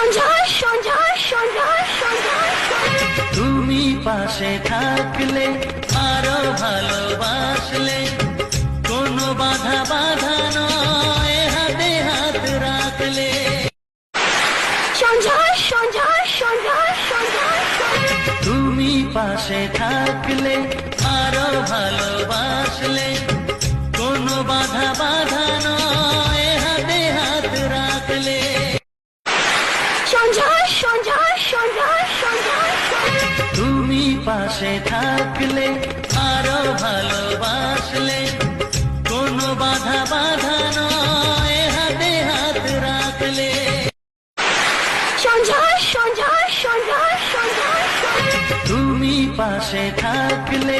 সঞ্জয় সঞ্জয় সঞ্জয় সঞ্জয় তুমি পাশে থাকলে আরো ভালোবাসলে কোনো বাধা বাধা নয় হাতে হাত রাখলে সঞ্জয় সঞ্জয় সঞ্জয় সঞ্জয় তুমি পাশে থাকলে আরো ভালোবাসলে কোনো বাধা বাধা নয় হাতে হাত রাখলে সঞ্জয় সঞ্জয় সঞ্জয় সঞ্জয় তুমি পাশে থাকলে আরো ভালোবাসলে কোনো বাধা বাধা নয় হাতে হাত রাখলে সঞ্জয় সঞ্জয় সঞ্জয় সঞ্জয় তুমি পাশে থাকলে